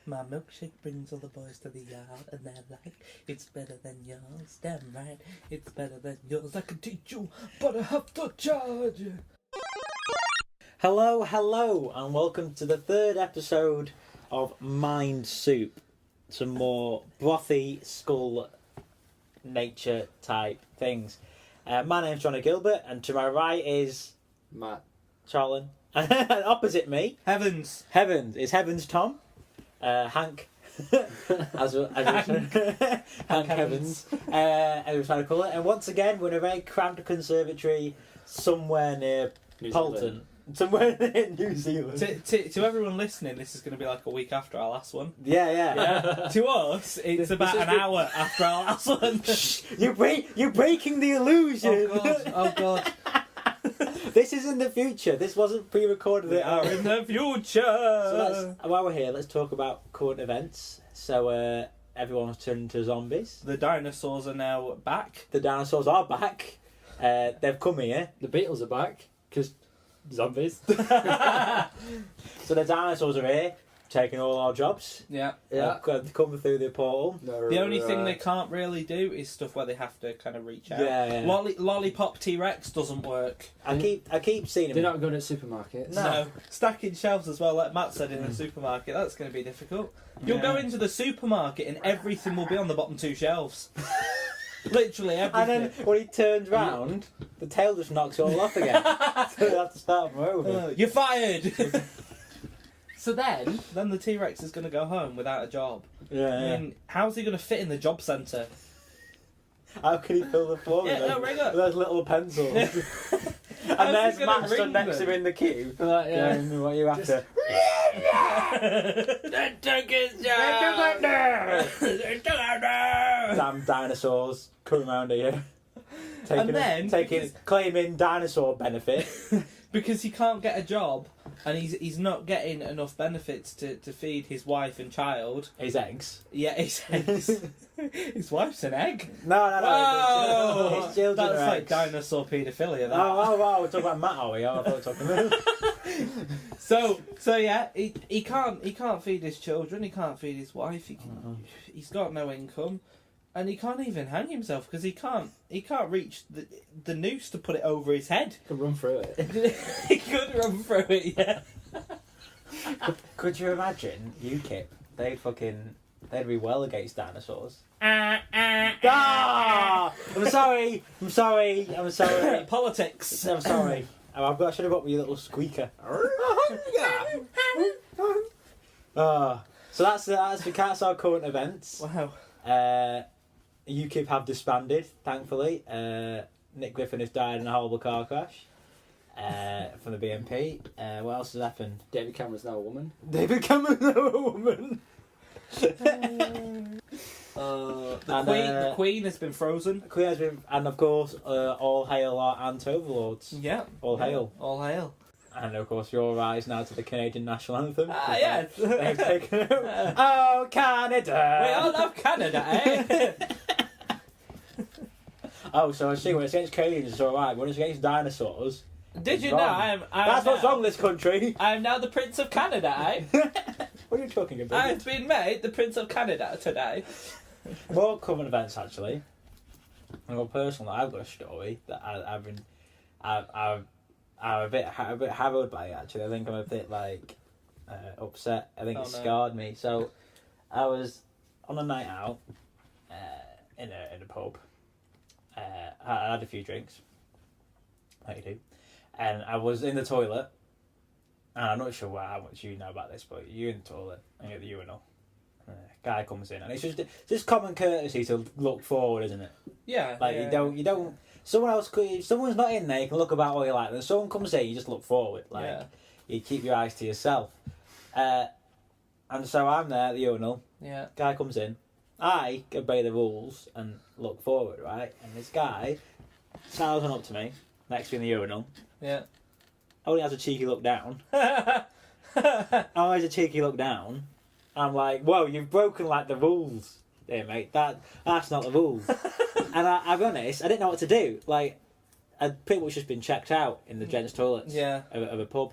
My milkshake brings all the boys to the yard, and they're like, it's better than yours. Damn right, it's better than yours. I can teach you, but I have to charge you. Hello, and welcome to the third episode of Mind Soup. Some more brothy skull nature type things. My name's Johnny Gilbert, and to my right is Matt Charlton. Opposite me, Heavens. It's Heavens Tom, Hank, Hank Heavens, as we trying to call it. And once again, we're in a very cramped conservatory somewhere near New Polton. Zealand. Somewhere in New Zealand. To everyone listening, this is going to be like a week after our last one. Yeah. To us, it's about an hour after our last one. You're breaking the illusion. Oh god. This is in the future. This wasn't pre-recorded at all. In the future. So while we're here, let's talk about current events. So everyone's turned into zombies. The dinosaurs are now back. The dinosaurs are back. They've come here. The Beatles are back because zombies. So the dinosaurs are here, taking all our jobs. Yeah. Coming through the portal. The only thing they can't really do is stuff where they have to kind of reach out. Yeah. Lollipop T-Rex doesn't work. I keep seeing them. They're not good at supermarkets. No. Stacking shelves as well, like Matt said in the supermarket, that's going to be difficult. You'll go into the supermarket and everything will be on the bottom two shelves. Literally everything. And then when he turns round, the tail just knocks it all off again. So they have to start from over. You're fired! So then, Then the T-Rex is going to go home without a job. Yeah. I mean, how's he going to fit in the job centre? How can he fill the floor Yeah, with no, ring up. those little pencils? How's And there's he gonna Matt stood ring next to them? him in the queue. yeah. Going, what are you after? They took his job! They took our job! Damn dinosaurs coming around here. Claiming dinosaur benefit. Because he can't get a job and he's not getting enough benefits to feed his wife and child. His eggs. Yeah, his wife's an egg. No. Whoa! His children That's are like eggs. dinosaur paedophilia. That. Oh, we're talking about Matt, are we? Oh, I thought we were talking about... So yeah, he can't feed his children. He can't feed his wife. He's got no income, and he can't even hang himself because he can't reach the noose to put it over his head. Could run through it. He could run through it. Yeah. Could you imagine UKIP? They'd be well against dinosaurs. I'm sorry. Politics. I'm sorry. I should have got me a little squeaker. So that's our current events. Wow. UKIP have disbanded, thankfully. Nick Griffin has died in a horrible car crash from the BNP. What else has happened? David Cameron's now a woman. David Cameron's now a woman. The Queen has been frozen. Queen has been, and of course, all hail our ant-overlords. Yeah. All hail. All hail. And of course, your rise now to the Canadian national anthem. Yeah. They've taken it. Oh, Canada! We all love Canada, eh? Oh, so I see, when it's against Canadians, it's alright. When it's against dinosaurs, Did you wrong. know that's what's wrong with this country. I am now the Prince of Canada, eh? What are you talking about? I've been made the Prince of Canada today. More current events, actually. Well, personally, I've got a story that I'm a bit harrowed by. Actually, I think I'm a bit upset. I think it scarred me. So, I was on a night out in a pub. I had a few drinks. How you do? And I was in the toilet. And I'm not sure how much you know about this, but you're in the toilet and you're at the urinal. Guy comes in, and it's just common courtesy to look forward, isn't it? Yeah. You don't. Someone else, if someone's not in there, you can look about what you like. Then someone comes in, you just look forward. You keep your eyes to yourself. And so I'm there at the urinal. Yeah. Guy comes in. I obey the rules and look forward, right? And this guy smiles on up to me next to me in the urinal. Yeah. Only has a cheeky look down. Always a cheeky look down. I'm like, whoa, you've broken the rules there, mate. That's not the rules. And I'll be honest, I didn't know what to do. I'd pretty much just been checked out in the gents' toilets Yeah. of a pub.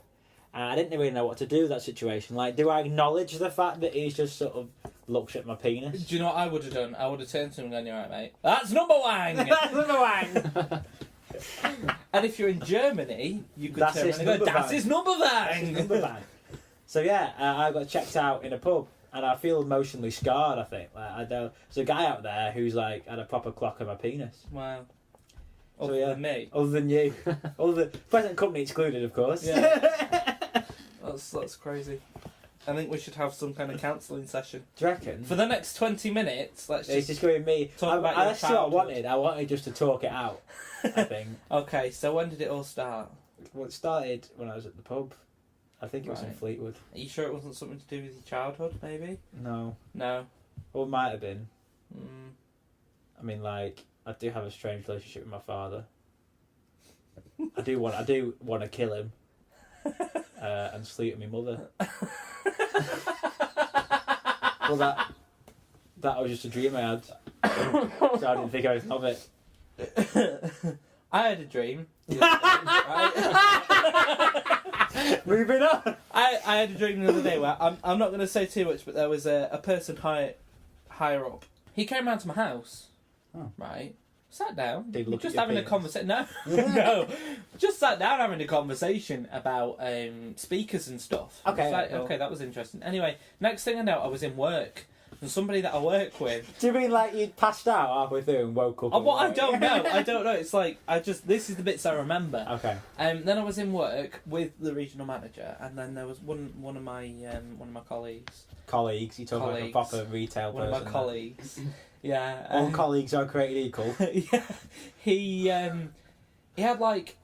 And I didn't really know what to do with that situation. Like, do I acknowledge the fact that he's just sort of looks at my penis? Do you know what I would have done? I would have turned to him and gone, "You're right, mate. That's number one." That's number one. And if you're in Germany, you could Das turn ist around and go, number "Das one." ist number That's one." number one. So yeah, I got checked out in a pub, and I feel emotionally scarred. I think like I don't. There's a guy out there who's like had a proper clock on my penis. Wow. So, Other yeah. than me. Other than you, other than present company excluded, of course. Yeah. That's crazy. I think we should have some kind of counselling session. Do you reckon? For the next 20 minutes, let's It's just... just going to be me. talk about your That's what I childhood. wanted. I wanted just to talk it out. I think. Okay, so when did it all start? Well, it started when I was at the pub. I think it was in Right. Fleetwood. Are you sure it wasn't something to do with your childhood, maybe? No. No. Or it might have been. Mm. I mean, like, I do have a strange relationship with my father. I do want to kill him and sleep with my mother. Well, that was just a dream I had, so I didn't think anything of it. I had a dream. Moving on. I had a dream the other day where I'm not going to say too much, but there was a person higher up. He came round to my house, right? Sat down, Did he look just at your having a penis? conversation. No, no, just sat down having a conversation about speakers and stuff. Okay, It's like, cool. okay, that was interesting. Anyway, next thing I know, I was in work, and somebody that I work with. Do you mean like you'd passed out halfway through and woke up? Oh, and what I like- don't know. I don't know. It's like this is the bits I remember. Okay. Then I was in work with the regional manager, and then there was one of my colleagues. Colleagues, you talk like a Colleagues. proper retail One person. of my colleagues. Yeah. All colleagues are created equal. Yeah. He had like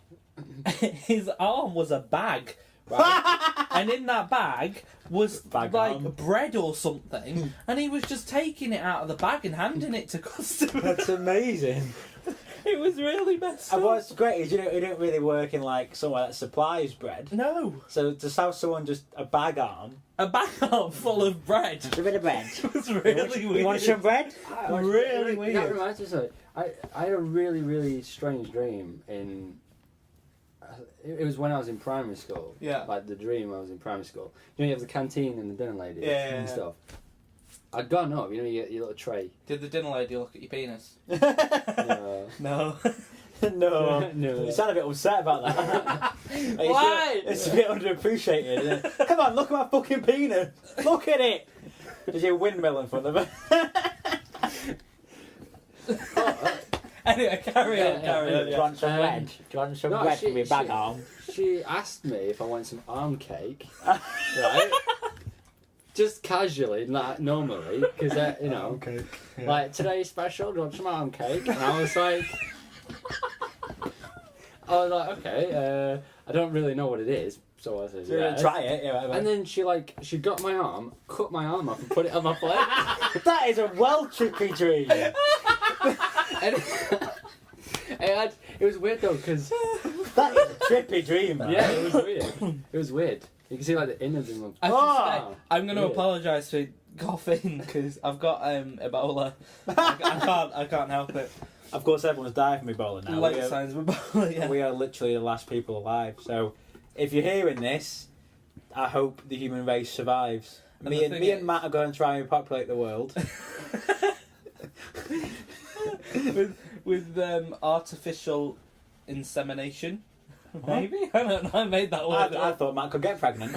his arm was a bag, right? And in that bag was Bag like arm. bread or something, and he was just taking it out of the bag and handing it to customers. That's amazing. It was really messed And up. what's great is you don't really work in like somewhere that supplies bread. No, So to have someone just a bag arm, a bag arm full of bread. a bit of bread. It was really weird. You want some bread? Really That weird. reminds me of something. I had a really, really strange dream in... It was when I was in primary school. Yeah. Like the dream I was in primary school. You know, you have the canteen and the dinner lady Yeah, and yeah. stuff. I'd gone up, you know, you get your little tray. Did the dinner lady look at your penis? No. No. No. No. You sound a bit upset about that. Why? It's a bit underappreciated, isn't it? Come on, look at my fucking penis. Look at it. There's a windmill in front of her. Anyway, carry on. Yeah, Carry on. Do you want some Um, bread? Do you want some no, bread she- from your bag she- arm? She asked me if I wanted some arm cake, right? Just casually, not normally, because you know, Okay. like today's special. Do you want some arm cake? And I was like, okay, I don't really know what it is, so I said, yeah. Try it. Yeah, And then she got my arm, cut my arm off, and put it on my plate. that is a well trippy dream. And it was weird though, because That is a trippy dream, man. yeah, it was weird. It was weird. You can see like the innards in my. I have to Oh, say, I'm going to weird. apologise for coughing because I've got Ebola. I can't help it. Of course, everyone's dying from Ebola now. Late signs of Ebola. Yeah. We are literally the last people alive. So, if you're hearing this, I hope the human race survives. And Me the and, thing me is- and Matt are going to try and populate the world. with artificial insemination. Maybe? I don't know. I made that word I up. thought Matt could get pregnant.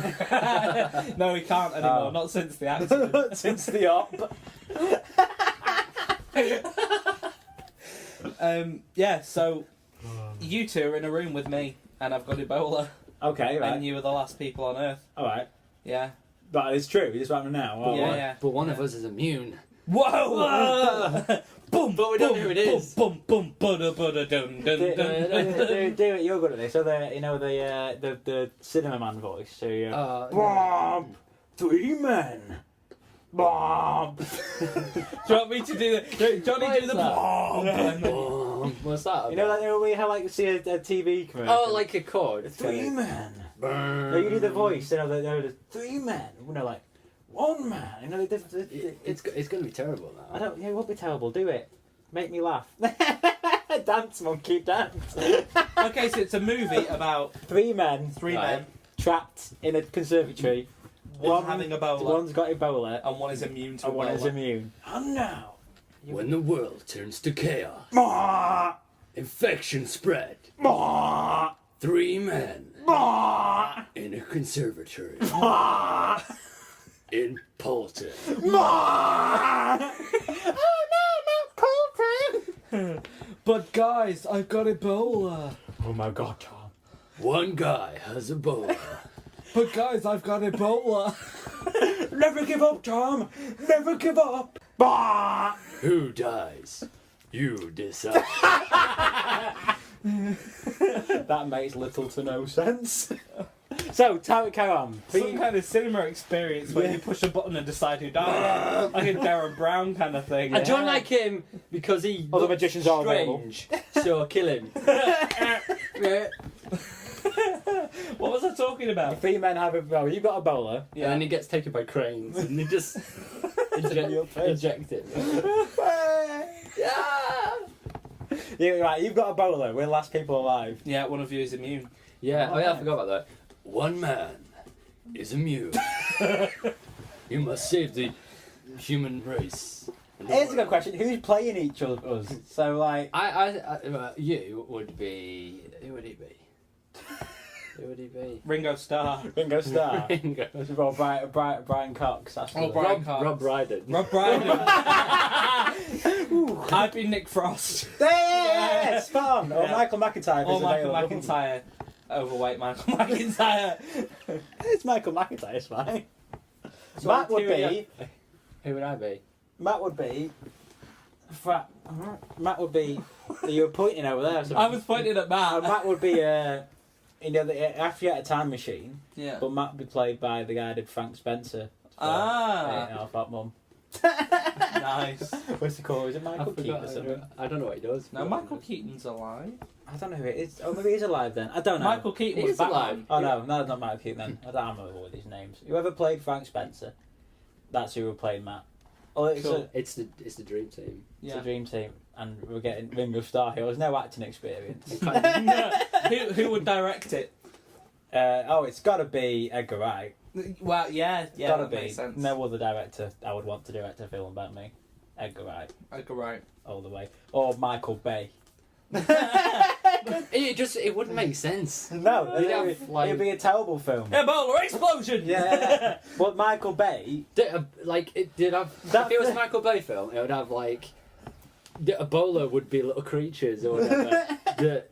No, he can't anymore. Oh. Not since the accident. Since the op. Yeah, so you two are in a room with me, and I've got Ebola, Okay, right. and you were the last people on Earth. Alright. Yeah. But it's true. It's happening now. Oh, Yeah, right. yeah. But one of us is immune. Whoa! Boom! But we don't know who it is. Boom! Boom! Boom! Bada bada dun dun Do, dun. do it. You're good at this. So the cinema man voice. So you. Yeah. 3 men. Bob. Do you want me to do the Johnny What do is the that? bomb? What's that? You know that when we have like see a TV commercial. Oh, like a chord. 3 men. No, you do the voice. You know the 3 men. You know, like 1 man. You know, It's going to be terrible now. I don't. Yeah, it won't be terrible. Do it. Make me laugh. Dance, monkey, dance. Okay, so it's a movie about 3 men. three Right. men trapped in a conservatory. One having Ebola, One's got Ebola, and one is immune to and one Ebola. is immune. And now, When the world turns to chaos, Ma! infection spread. Ma! 3 men Ma! in a conservatory Ma! in Polton. Ma! Oh no, not Colton! But guys, I've got Ebola. Oh my god, Tom. One guy has Ebola. But guys, I've got Ebola. Never give up, Tom! Never give up! Ma! Who dies? You decide. That makes little to no sense. So, carry on. Some kind of cinema experience where you push a button and decide who dies. Like a Darren Brown kind of thing. I don't like him because he Other looks magicians are available. strange. So kill him. What was I talking about? 3 men have Ebola. You got Ebola. And then he gets taken by cranes and they just eject him. You're right, you've got Ebola. We're the last people alive. Yeah, one of you is immune. Yeah, oh yeah, I forgot about that. One man is immune. You must save the human race. and the Here's a good world. question. Who's playing each of us? So, like... You would be. Who would he be? Who would he be? Ringo Starr. Ringo Starr. Ringo. Well, Brian Cox. That's Oh, the- Brian Rob, Cox. Rob Brydon. Rob Brydon. I'd be Nick Frost. Yeah, spot on. Or Yeah. Michael McIntyre. Or is Michael available. McIntyre. Overweight Michael McIntyre. It's Michael McIntyre, it's fine. So Matt would Tyrion- be... Who would I be? Matt would be... Matt would be... You were pointing over there. So I was pointing at Matt. Matt would be... you know, after you had a time machine, Yeah. but Matt would be played by the guy who did Frank Spencer. Ah. Half that mum. Nice. What's he called? Is it I Michael Keaton or forgot. something? I don't know what he does. Now Michael Keaton's alive. I don't know who it is. Oh, maybe he's alive then. I don't know. Michael Keaton He was is Batman. alive. Oh no, no, not Michael Keaton then. I don't remember all these names. Whoever played Frank Spencer, that's who played Matt. Oh, it's, Cool. It's the dream team. it's Yeah. a dream team, and we're getting Ringo Starr here. There's no acting experience. Who would direct it? It's got to be Edgar Wright. Well, yeah, Gotta that be. makes sense. No other director I would want to direct a film about me. Edgar Wright, Edgar Wright. all the way. Or Michael Bay. It wouldn't make sense. No, You'd it'd have, like- be a terrible film. Ebola explosion! Yeah, but Michael Bay. If it was a Michael Bay film, it would have like the Ebola would be little creatures or whatever. that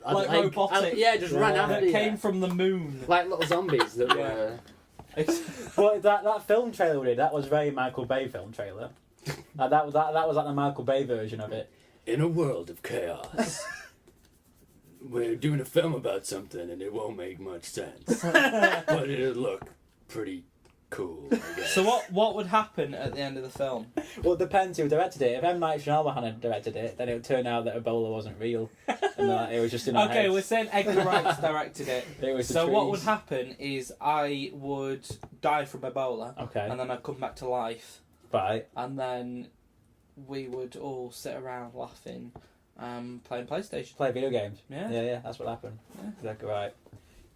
Like robotic. yeah, just ran Yeah. after That you. came from the moon. Like little zombies that Yeah. were. But that film trailer we did, that was very Michael Bay film trailer. That was like the Michael Bay version of it. In a world of chaos, we're doing a film about something and it won't make much sense, but it'll look pretty cool. I guess. So what would happen at the end of the film? Well, it depends who directed it. If M. Night Shyamalan had directed it, then it would turn out that Ebola wasn't real. And that it was just in our Okay, heads. we're saying Edgar Wright's directed it. It was the So what trees. would happen is I would die from Ebola, Okay. and then I'd come back to life, Right. and then we would all sit around laughing, playing PlayStation. Play video games. Yeah. Yeah, that's what happened. Yeah. Exactly right.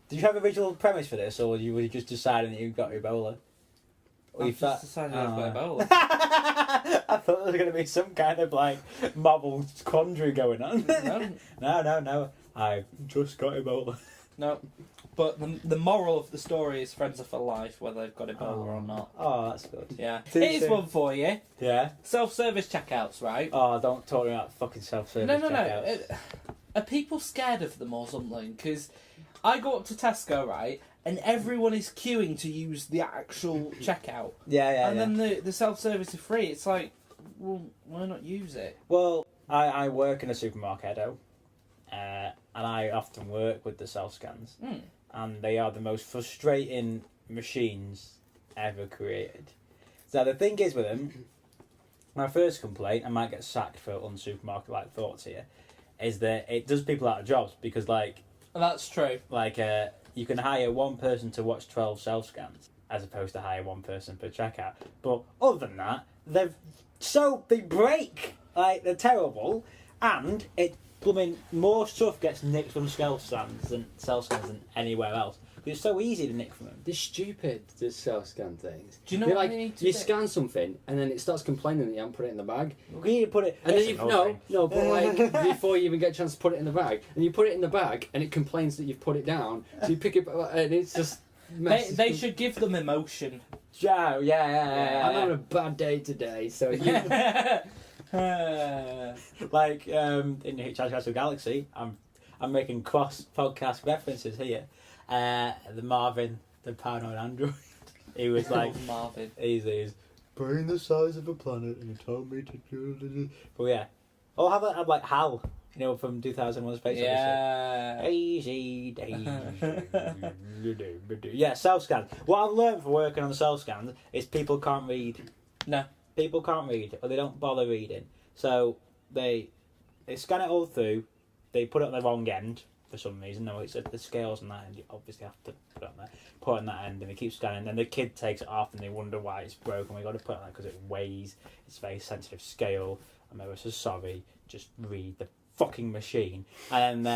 Did you have a original premise for this, or were you just deciding that you got Ebola? Or I you just decided I've got Ebola. I thought there was going to be some kind of like Marvel quandary going on. No. I just got Ebola. No, but the moral of the story is friends are for life, whether they've got Ebola or not. Oh, that's good. Yeah. Too Here's soon. one for you. Yeah. Self-service checkouts, right? Oh, don't talk about fucking self-service No. checkouts. Are people scared of them or something? Because I go up to Tesco, right, and everyone is queuing to use the actual checkout. Yeah. And then the self-service is free. It's like, well, why not use it? Well, I work in a supermarket, and I often work with the self-scans. Mm. And they are the most frustrating machines ever created. So the thing is with them, my first complaint, I might get sacked for unsupermarket-like thoughts here, is that it does people out of jobs because, That's true. you can hire one person to watch 12 self-scans as opposed to hire one person per checkout. But other than that, they break. They're terrible, and more stuff gets nicked from self-scans than anywhere else. It's so easy to nick from them. They're stupid, the self-scan things. Do you know They're what like, they need to you do? scan something and then it starts complaining that you haven't put it in the bag. We need to put it. And then That's you another no, thing. no, but like before you even get a chance to put it in the bag, and you put it in the bag and it complains that you've put it down, so you pick it back and it's just They should give them emotion. Yeah. I'm having a bad day today, so you Like in Hitchhiker's Guide to the Galaxy, I'm making cross podcast references here. The Marvin, the paranoid android, he was like, Marvin. he's brain the size of a planet, and he told me to do. But yeah, or have like Hal, you know, from 2001: Space Odyssey. Yeah. Easy daisy. Yeah, self scans. What I've learned from working on the self scans is people can't read. No. People can't read, or they don't bother reading. So they scan it all through. They put it on the wrong end for some reason. No, it's at the scales on that end. You obviously have to put it on there. Put it on that end, and they keep scanning. Then the kid takes it off, and they wonder why it's broken. We got to put it on that because it weighs. It's a very sensitive scale. I'm ever so sorry. Just read the fucking machine. And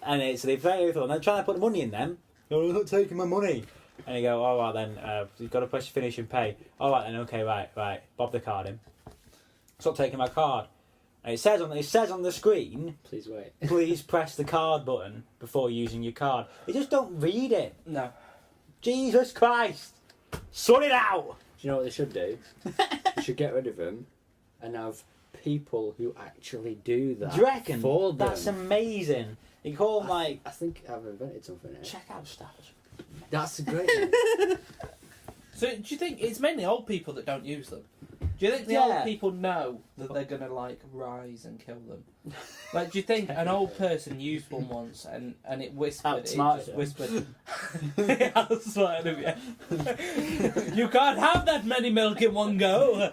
it's they're very little. And they're trying to put the money in them. No, they're not taking my money. And you go, all right then. You've got to press finish and pay. All right then. Okay, right. Bob the card in. Stop taking my card. And it says on the screen, please wait. please press the card button before using your card. You just don't read it. No. Jesus Christ! Sort it out! Do you know what they should do? They should get rid of them and have people who actually do that. Do you reckon? For them. That's amazing. You call them like I think I've invented something here. checkout staff. That's a great one. So do you think it's mainly old people that don't use them? Do you think the Yeah. old people know that they're gonna like rise and kill them? Like, do you think an old person used one once and it whispered? Outsmarted It just them. whispered. Outsmarted him, yeah. You can't have that many milk in one go.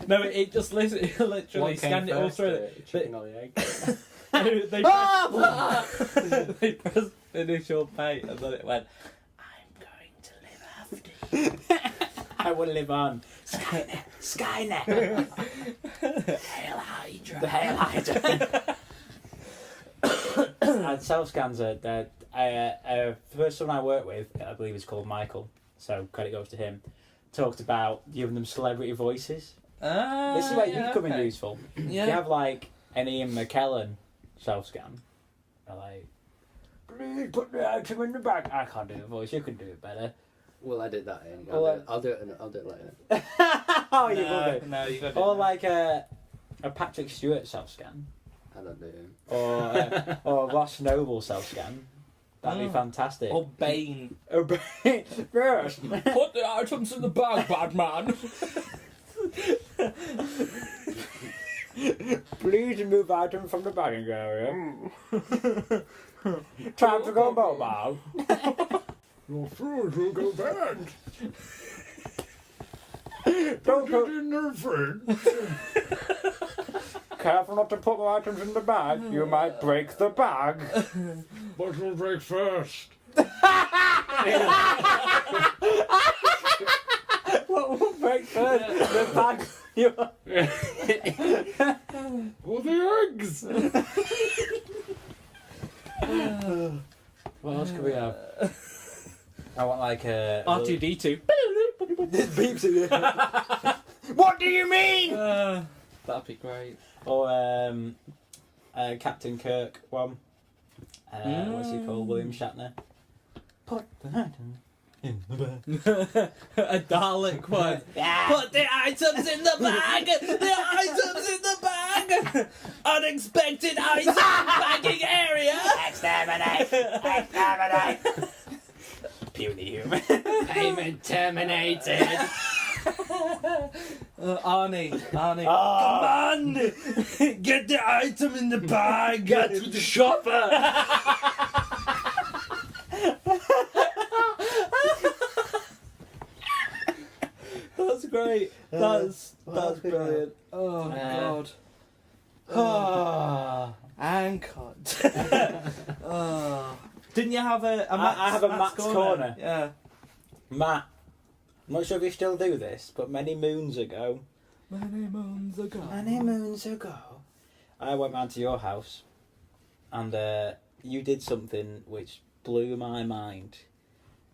No, it just literally What came scanned it all first, through. the chicken or the egg? They pressed, they pressed finish or pay, and then it went. I'm going to live after you. I will live on. Skynet. Hail Hydra. The Hail Hydra. And self scans are the first one I worked with, I believe is called Michael, so credit goes to him, talked about giving them celebrity voices. This is where you come in useful. Yeah. You have like an Ian McKellen self scan. Like, please put the item in the bag. I can't do the voice, you can do it better. We'll edit that in. Well, I'll do it later. Oh, you love it. No, you got Or like a Patrick Stewart self scan. I don't do him. Or a Ross Noble self scan. That'd be fantastic. Or Bane. First. Put the items in the bag, Batman. Please remove item from the bagging area. Time to go mobile. Your food will go bad. Don't put in there, friend. careful not to put my items in the bag. You might break the bag. What will break first? What will break first? The bag. Or the eggs. What else could we have? I want like a R2D2. This beeps at you. What do you mean? That'd be great. Or Captain Kirk one. What's he called? William Shatner. Put the item in the bag. A Dalek one. Put the items in the bag! The items in the bag! Unexpected items bagging area! Exterminate! Exterminate! Puny human. Payment terminated. Arnie. Oh. Come on! Get the item in the bag! Get to the shopper. That's great. That's good. brilliant. Oh god. Oh. And cut. Oh. Didn't you have a Matt's, I have a Matt's corner. Yeah. Matt, I'm not sure if you still do this, but many moons ago, Many moons ago. I went round to your house, and you did something which blew my mind.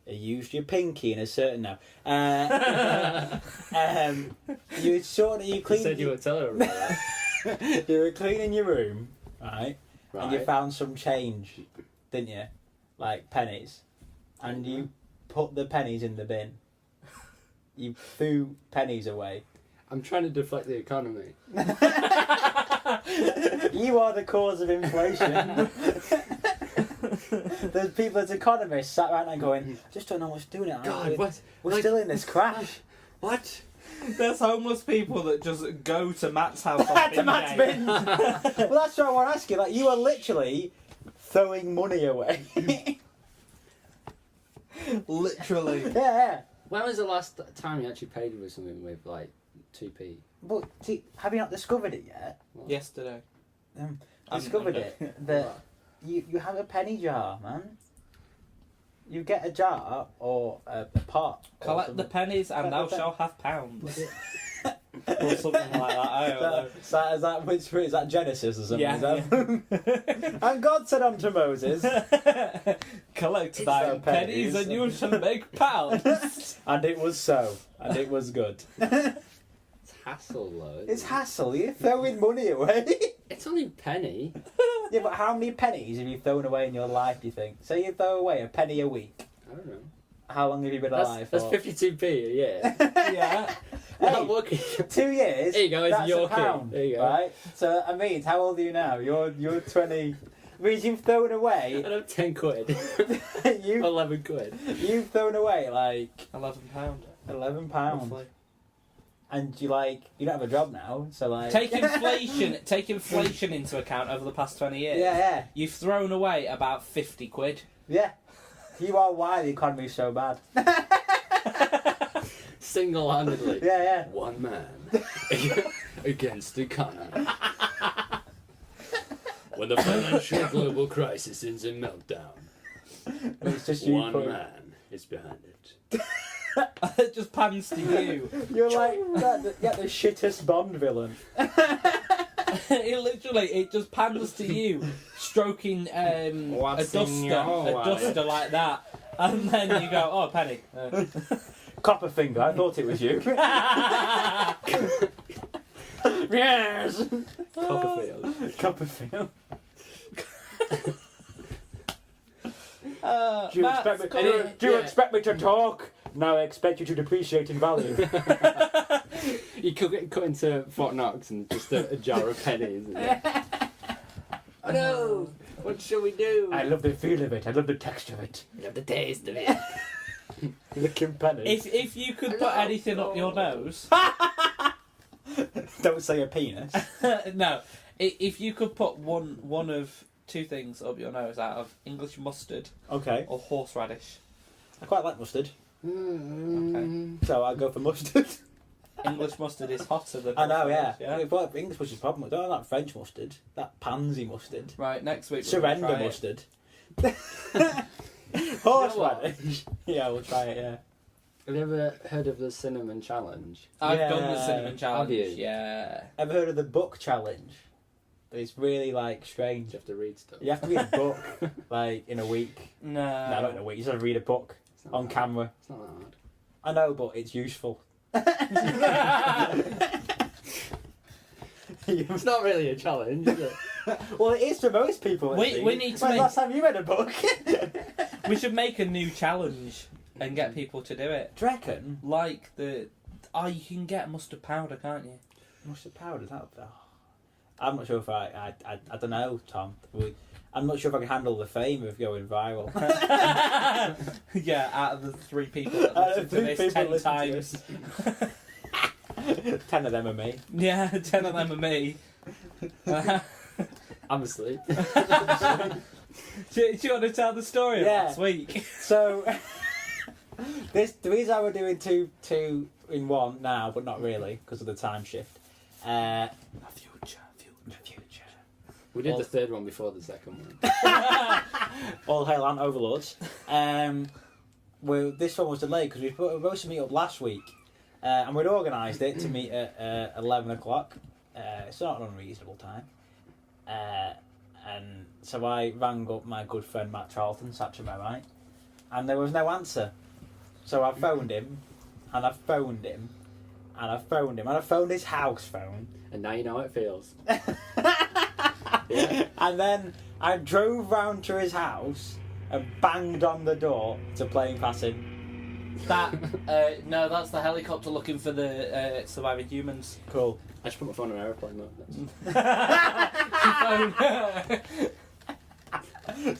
You used your pinky in a certain now. You You cleaned. said you would tell her about that. You were cleaning your room, right? Right. And you found some change, didn't you? Like pennies, and you put the pennies in the bin. You threw pennies away. I'm trying to deflect the economy. You are the cause of inflation. There's people as economists sat around and going, I just don't know what's doing it. God, what? We're Like- still in this crash. What? There's homeless people that just go to Matt's house on To Matt's day. bin. Well, that's what I want to ask you. Like, you are literally throwing money away. Literally. Yeah. When was the last time you actually paid with something with like 2p? But see, have you not discovered it yet? Yesterday. Discovered it that you have a penny jar, man. You get a jar or a pot. or Collect the something. pennies and thou shalt have pounds. Or something like that. I don't know. Is that Genesis or something? Yeah, Is that- And God said unto Moses, Collect So thy pennies pennies. and you shall make pounds. and it was so, and it was good. It's hassle though. isn't It's it? hassle. You're throwing money away. It's only a penny. Yeah, but how many pennies have you thrown away in your life? Do you think? Say you throw away a penny a week. I don't know. How long have you been alive That's for? 52p a year. Yeah. You're Hey, not looking. 2 years. There you go, it's That's your a pound, key. There you go. right? So I mean, how old are you now? You're 20. Means you've thrown I away. have 10 quid. you 11 quid. you've thrown away like £11. £11, Roughly. and you don't have a job now. So like Take inflation into account over the past 20 years. yeah. You've thrown away about 50 quid. You are why the economy's so bad. Single-handedly. Yeah. One man against the economy. When the financial global crisis is in meltdown, It's just you. one putting- man is behind it. It just pans to you. You're like the shittest Bond villain. It just pans to you, stroking a What's in your duster like that, and then you go, "Oh, penny." Copperfinger, I thought it was you. Yes! Copperfield. Copperfield. Do you expect me to talk? No, I expect you to depreciate in value. You could get cut into Fort Knox and just a jar of pennies. Oh no! What shall we do? I love the feel of it. I love the texture of it. love the taste of it. Licking pennies. If you could put anything up your nose, Don't say a penis. no. If you could put one of two things up your nose out of English mustard Okay. or horseradish, I quite like mustard, Okay. so I'll go for mustard. English mustard is hotter than I know, yeah. horseradish, But English mustard's problem. I don't like French mustard. That pansy mustard. Right, next week we're gonna Surrender try it. mustard. Horseradish. Yeah, we'll try it, yeah. Have you ever heard of the cinnamon challenge? I've done the Yeah. cinnamon challenge. Have you? Yeah. Ever heard of the book challenge? It's really, like, strange. You have to read stuff. You have to read a book, like, in a week. No. No, not in a week. You just have to read a book It's not on that- camera. It's not that hard. I know, but it's useful. It's not really a challenge, is it? Well, it is for most people. it We seems. need to When's make- the last time you read a book? We should make a new challenge and get people to do it. Do you reckon? Like you can get mustard powder, can't you? Mustard powder, that. Oh. I'm not sure if I don't know, Tom. I'm not sure if I can handle the fame of going viral. Yeah, out of the 3 people that Out of listen to 3 this people 10 listen to times. 10 of them are me. Yeah, 10 of them are me. I'm asleep. Do you want to tell the story of Yeah. last week? So, the reason we're doing two in one now, but not really because of the time shift. Future. We did Well- the third one before the second one. All hail Ant Overlords. This one was delayed because we were supposed to meet up last week, and we'd organised it to meet at 11 o'clock. It's not an unreasonable time. And so I rang up my good friend Matt Charlton, Satcham, right? And there was no answer. So I phoned him, and I phoned him, and I phoned him, and I phoned his house phone. And now you know how it feels. And then I drove round to his house and banged on the door to Playing Passing. That no, that's the helicopter looking for the surviving humans. Cool. I should put my phone on airplane mode.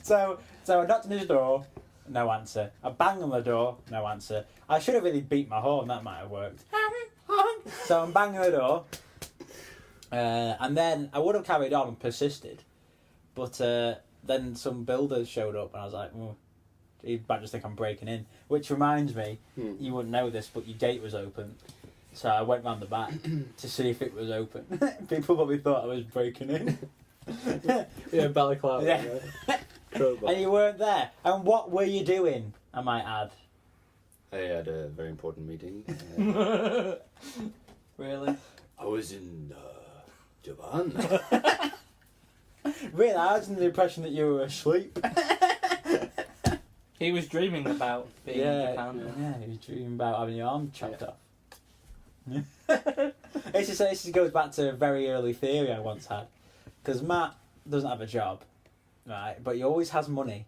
So I knocked on his door, no answer. I banged on the door, no answer. I should have really beat my horn, that might have worked. So I'm banging the door, and then I would have carried on and persisted, but then some builders showed up, and I was like, oh, he might just think I'm breaking in. Which reminds me, you wouldn't know this, but your gate was open. So I went round the back to see if it was open. People probably thought I was breaking in. Yeah, balaclava. Yeah. Right? Crowbar. And you weren't there. And what were you doing, I might add? I had a very important meeting. Really? I was in Japan. Really, I was under the impression that you were asleep. He was dreaming about being in Japan. Yeah, he was dreaming about having your arm chopped off. This goes back to a very early theory I once had. Because Matt doesn't have a job, right? But he always has money.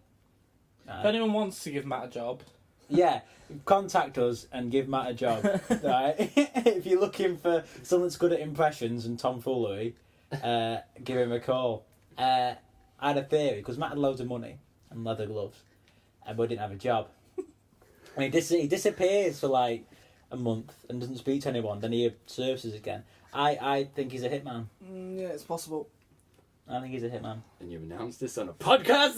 Right? If anyone wants to give Matt a job, Yeah, contact us and give Matt a job, right? If you're looking for someone that's good at impressions and tomfoolery, give him a call. I had a theory, because Matt had loads of money and leather gloves, but didn't have a job. And he disappears for like a month and doesn't speak to anyone, then he surfaces again. I think he's a hitman. yeah, it's possible. I think he's a hitman. And you've announced this on a podcast?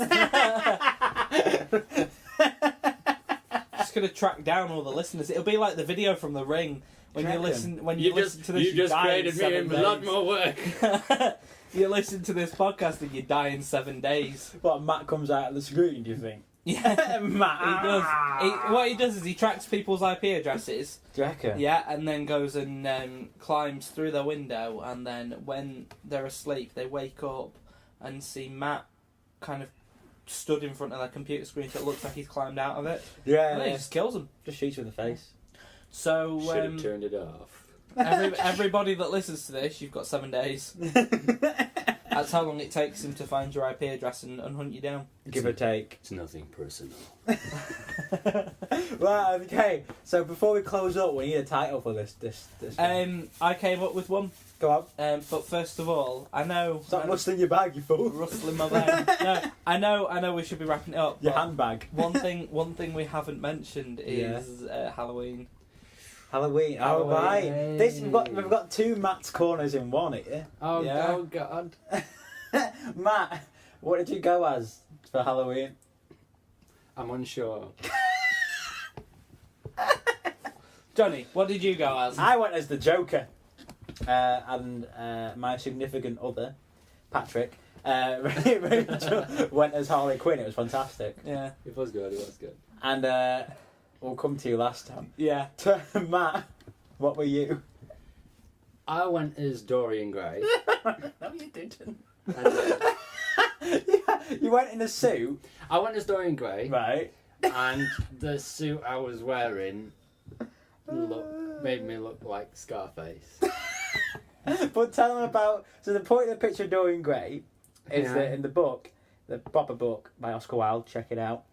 Just gonna track down all the listeners. It'll be like the video from The Ring when Track you listen them. when you listen to this. You just die in created me 7 a lot days. more work. You listen to this podcast and you die in 7 days. What, Matt comes out of the screen, do you think? Yeah, Matt. he does. What he does is he tracks people's IP addresses. Do you reckon? Yeah, and then goes and climbs through their window, and then when they're asleep, they wake up and see Matt kind of stood in front of their computer screen, so it looks like he's climbed out of it. Yeah, And then he just kills them. just shoots you in the face. So Should have turned it off. everybody that listens to this, you've got 7 days. That's how long it takes him to find your IP address and hunt you down. Give or take. It's nothing personal. Right, okay. So before we close up, we need a title for this. One. I came up with one. Go on. But first of all, I know. Stop rustling your bag, you fool. Rustling my bag. No, I know. We should be wrapping it up. Your but handbag. One thing we haven't mentioned is Halloween. Halloween. Oh, Halloween. right. We've got two Matt's corners in one here. Oh, Yeah. oh God. Matt, what did you go as for Halloween? I'm unsure. Johnny, what did you go as? I went as the Joker. And my significant other, Patrick, went as Harley Quinn. It was fantastic. Yeah. It was good, And we'll come to you last time. Yeah. Matt, what were you? I went as Dorian Gray. No, you didn't. And, You went in a suit, I went as Dorian Gray, right? and the suit I was wearing made me look like Scarface. But tell them about. So the point of the picture of Dorian Gray is Yeah. that in the book, the proper book by Oscar Wilde, check it out.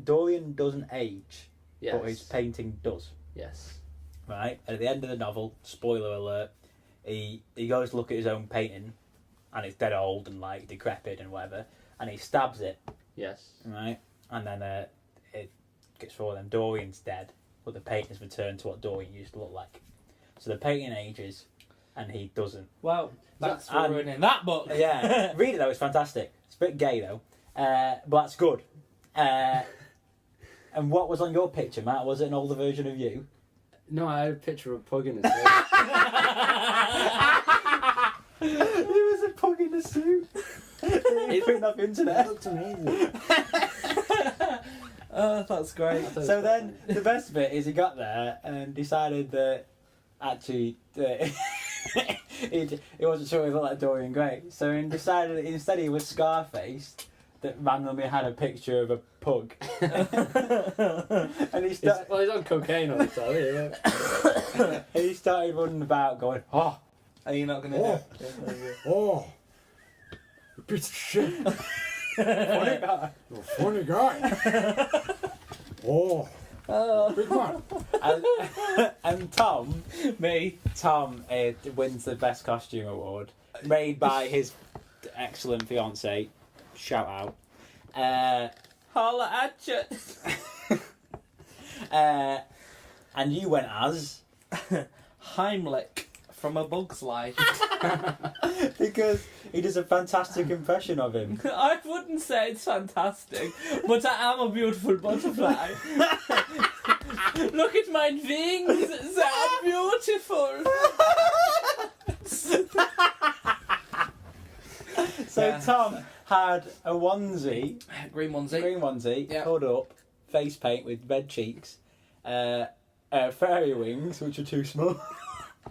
Dorian doesn't age, Yes. but his painting does. Yes. Right, and at the end of the novel, spoiler alert, he goes to look at his own painting, and it's dead old and like decrepit and whatever, and he stabs it, Yes. right, and then it gets forward, and Dorian's dead, but the painting's returned to what Dorian used to look like. So the painting ages, and he doesn't. Well, that's And- written in that book. Yeah, read it though; it's fantastic. It's a bit gay though, but that's good. And what was on your picture, Matt? Was it an older version of you? No, I had a picture of a pug in his head. He was a pug in a suit. He's putting up internet. looked amazing. Oh, that's great. So then the best bit is he got there and decided that actually he wasn't sure he looked like Dorian Gray, so he decided that instead he was Scarface. That randomly had a picture of a pug, and he started. Well, he's on cocaine all the time. Yeah. And he started running about, going, "Oh, Are you not gonna? Oh. do it? Oh, you piece of shit. funny guy." You're a funny guy. Oh, big man. And Tom Me. wins the best costume award, made by his excellent fiance. Shout out. Holla at you. And you went as Heimlich from A Bug's Life. because he does a fantastic impression of him. I wouldn't say it's fantastic, but I am a beautiful butterfly. Look at my wings, they are beautiful. So Yeah. Tom had a onesie, Green onesie. green onesie, Yeah. pulled up, face paint with red cheeks, fairy wings, which are too small.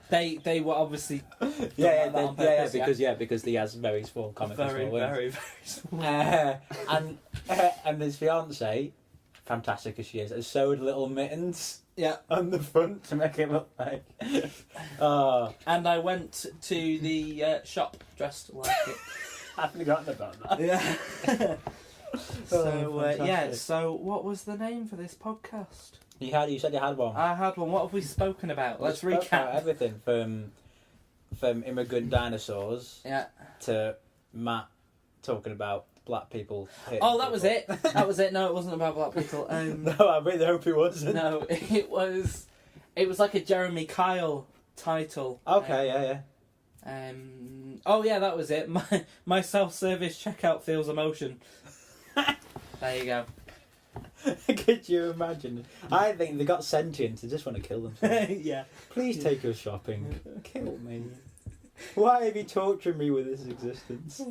They were obviously yeah, like that on purpose, because he has very small comic very, small wings. very, very small. And his fiance, fantastic as she is, has sewed little mittens Yeah. on the front to make it look like. Oh, And I went to the shop dressed like it. I've forgotten about that. Yeah. So yeah. fantastic. So what was the name for this podcast? You said you had one. I had one. What have we spoken about? Let's We spoke about recap. everything from immigrant dinosaurs Yeah. to Matt talking about black people. hitting Oh, that was people. it. That was it. No, it wasn't about black people. No, I really hope it wasn't. No, it was. It was like a Jeremy Kyle title. Okay, yeah. Oh yeah, that was it. My self-service checkout feels emotion. There you go. Could you imagine? I think they got sentient. They just want to kill themselves. Yeah. Please take us shopping. Kill me. Why have you tortured me with this existence?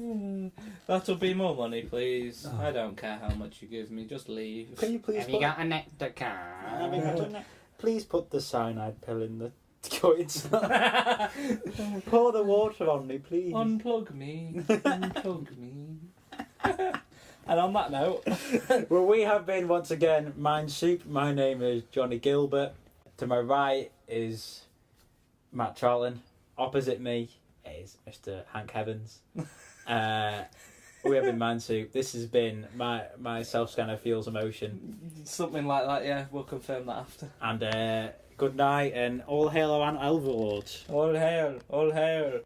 That'll be more money, please. Oh. I don't care how much you give me. Just leave. Can you please Have you got a nectar Have you card? got a ne- Please put the cyanide pill in the coins. Pour the water on me, please. Unplug me. Unplug me. And on that note, Well, we have been once again Mind Soup. My name is Johnny Gilbert. To my right is Matt Charlton. Opposite me is Mr. Hank Heavens. We have been Mind Soup. This has been my self scanner feels emotion. something like that. Yeah, we'll confirm that after. And good night and all hail our Elverlords. All hail! All hail!